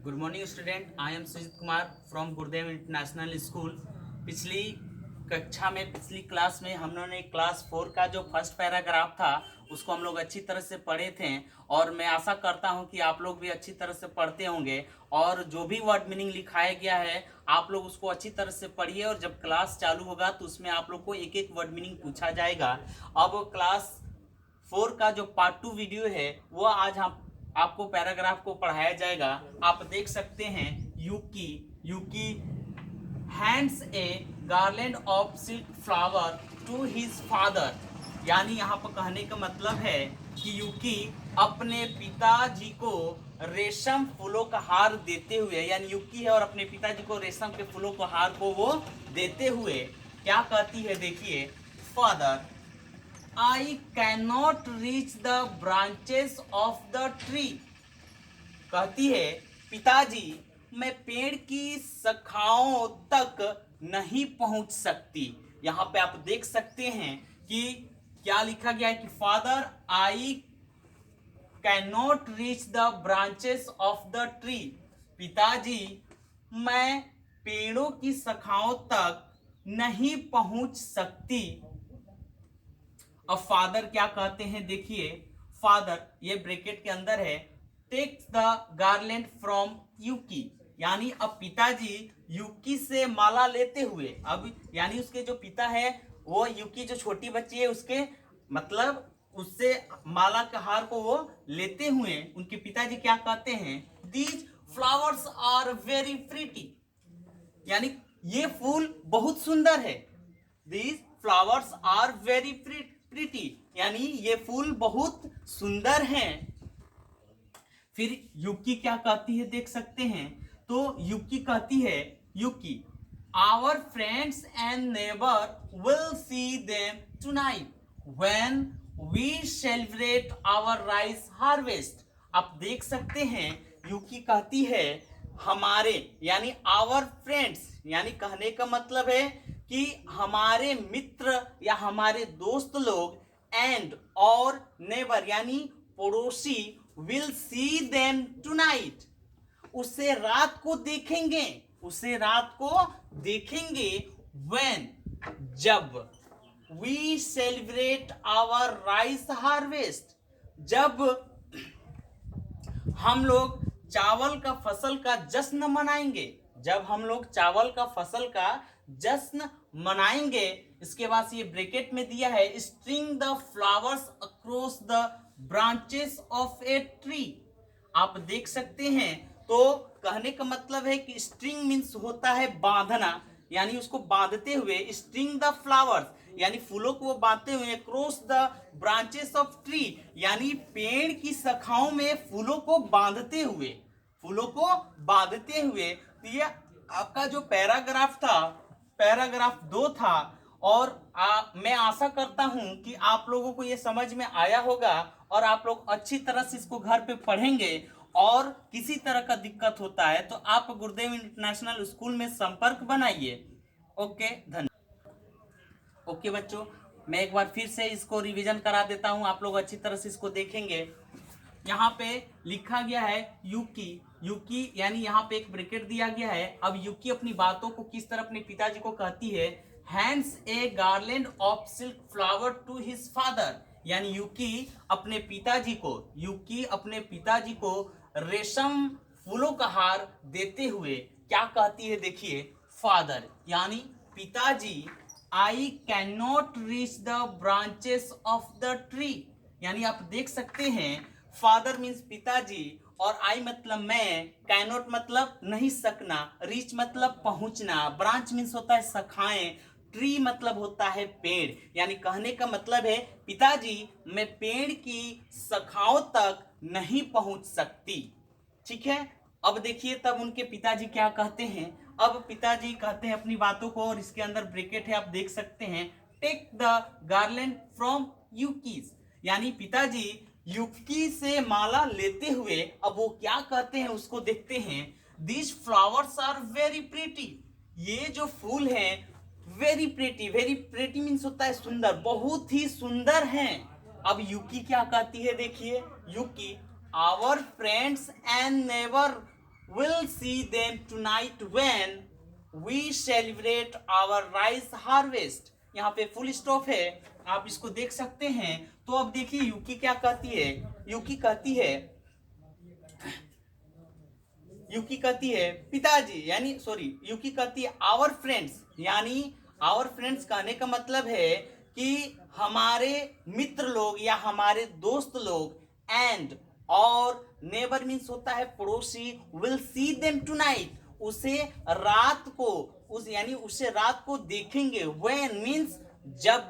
Good morning student, I am Sujit Kumar from Gurudev international school. पिछली कक्षा में पिछली क्लास में हम लोगों ने क्लास 4 का जो फर्स्ट पैराग्राफ था उसको हम लोग अच्छी तरह से पढ़े थे और मैं आशा करता हूं कि आप लोग भी अच्छी तरह से पढ़ते होंगे और जो भी वर्ड मीनिंग लिखाया गया है आप लोग उसको अच्छी तरह से पढ़िए और जब क्लास चालू होगा तो उसमें आप लोग को एक एक वर्ड मीनिंग पूछा जाएगा। अब क्लास 4 का जो पार्ट 2 वीडियो है वो आज हम आपको पैराग्राफ को पढ़ाया जाएगा। आप देख सकते हैं Yuki Yuki hands a garland of silk flower to his father. यानी यहाँ पर कहने का मतलब है कि यूकी अपने पिताजी को रेशम फूलों का हार देते हुए, यानी यूकी है और अपने पिताजी को रेशम के फूलों का हार को वो देते हुए क्या कहती है, देखिए। Father, I cannot reach the branches of the tree। कहती है पिताजी मैं पेड़ की शाखाओं तक नहीं पहुंच सकती। यहां पे आप देख सकते हैं कि क्या लिखा गया है कि father I can not reach the branches of the tree. पिताजी मैं पेड़ों की शाखाओं तक नहीं पहुंच सकती। अब फादर क्या कहते हैं, देखिए। फादर ये ब्रैकेट के अंदर है, टेक द गार्लैंड फ्रॉम यूकी। यानी अब पिताजी यूकी से माला लेते हुए, अब यानी उसके जो पिता है वो यूकी जो छोटी बच्ची है उसके मतलब उससे माला के हार को वो लेते हुए उनके पिताजी क्या कहते हैं, these flowers are very pretty. यानी ये फूल बहुत सुंदर है। These flowers are very pretty, यानी ये फूल बहुत सुंदर हैं। फिर युकी क्या कहती है, देख सकते हैं। तो युकी कहती है, Yuki our friends and neighbour will see them tonight when we celebrate our rice harvest. आप देख सकते हैं युकी कहती है हमारे, यानी आवर फ्रेंड्स, यानी कहने का मतलब है कि हमारे मित्र या हमारे दोस्त लोग, एंड और नेबर यानी पड़ोसी, विल सी देम टुनाइट उसे रात को देखेंगे, उसे रात को देखेंगे। व्हेन जब, we celebrate our rice harvest जब हम लोग चावल का फसल का जश्न मनाएंगे, जब हम लोग चावल का फसल का जश्न मनाएंगे। इसके बाद ये ब्रैकेट में दिया है, string the flowers across the branches of a tree. आप देख सकते हैं, तो कहने का मतलब है कि स्ट्रिंग मीन्स होता है बांधना, यानी उसको बांधते हुए। स्ट्रिंग द फ्लावर्स यानी फूलों को बांधते हुए, cross the branches of tree यानी पेड़ की शाखाओं में फूलों को बांधते हुए, फूलों को बांधते हुए। तो ये आपका जो पैराग्राफ था, पैराग्राफ 2 था। और मैं आशा करता हूं कि आप लोगों को ये समझ में आया होगा और आप लोग अच्छी तरह से इसको घर पे पढ़ेंगे। और किसी तरह का दिक्कत होता है तो आप गुरुदेव इंटरनेशनल स्कूल में संपर्क बनाइए। ओके, धन्यवाद। ओके बच्चों, मैं एक बार फिर से इसको रिवीजन करा देता हूं, आप लोग अच्छी तरह से इसको देखेंगे। यहाँ पे लिखा गया है यूकी, यूकी यानी यहाँ पे एक ब्रैकेट दिया गया है। अब यूकी अपनी बातों को किस तरह अपने पिताजी को कहती है, hands a garland of silk flower to his father. यानी यूकी अपने पिताजी को, यूकी अपने पिताजी को रेशम फूलों का हार देते हुए क्या कहती है, देखिए। फादर यानी पिताजी, I can not reach the branches of the tree. यानी आप देख सकते हैं फादर मीन्स पिताजी और आई मतलब मैं, कैनॉट मतलब नहीं सकना, रीच मतलब पहुंचना, ब्रांच मीन्स होता है शाखाएं, ट्री मतलब होता है पेड़। यानी कहने का मतलब है पिताजी मैं पेड़ की शाखाओं तक नहीं पहुंच सकती। ठीक है, अब देखिए तब उनके पिताजी क्या कहते हैं। अब पिताजी कहते हैं अपनी बातों को, और इसके अंदर ब्रैकेट है आप देख सकते हैं, टेक द गार्लैंड फ्रॉम यूकीज। यानी पिताजी युकी से माला लेते हुए अब वो क्या कहते हैं उसको देखते हैं। These flowers are very pretty. ये जो फूल हैं very pretty, very pretty means होता है सुंदर, बहुत ही सुंदर हैं। अब यूकी क्या कहती है, देखिए। Yuki our friends and neighbour will see them tonight when we celebrate our rice harvest। यहाँ पे फुल स्टॉप है, आप इसको देख सकते हैं। तो अब देखिए यूकी क्या कहती है, यूकी कहती है पिताजी, यानी सॉरी यूकी कहती है आवर फ्रेंड्स, यानी आवर फ्रेंड्स कहने का मतलब है कि हमारे मित्र लोग या हमारे दोस्त लोग, एंड और नेबर मीन्स होता है पड़ोसी, विल सी देम टुनाइट, उसे रात को, उस यानी उसे रात को देखेंगे, व्हेन मीन्स जब,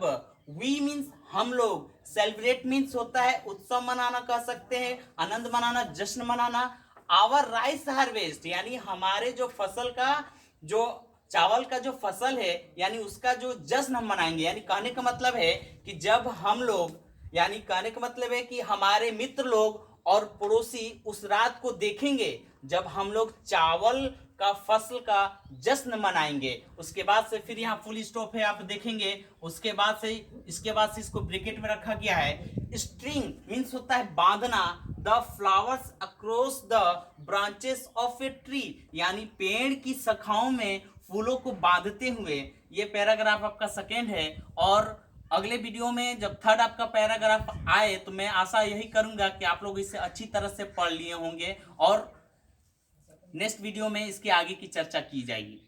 वी मीन्स हम लोग, सेलिब्रेट मीन्स होता है उत्सव मनाना, कह सकते हैं आनंद मनाना, जश्न मनाना, आवर राइस हार्वेस्ट यानी हमारे जो फसल का, जो चावल का जो फसल है, यानी उसका जो जश्न हम मनाएंगे। यानी कहने का मतलब है कि जब हम लोग, यानी कहने का मतलब है कि हमारे मित्र लोग और पड़ोसी उस रात को देखेंगे जब हम लोग चावल का फसल का जश्न मनाएंगे। उसके बाद से फिर यहाँ फुल स्टॉप है, आप देखेंगे। उसके बाद से इसको ब्रैकेट में रखा गया है। स्ट्रिंग मीन्स होता है बांधना, the flowers across the branches of a tree, यानी पेड़ की शाखाओं में फूलों को बांधते हुए। ये पैराग्राफ आपका सेकेंड है। और अगले वीडियो में जब थर्ड आपका पैराग्राफ आए तो मैं आशा यही करूंगा कि आप लोग इसे अच्छी तरह से पढ़ लिए होंगे और नेक्स्ट वीडियो में इसके आगे की चर्चा की जाएगी।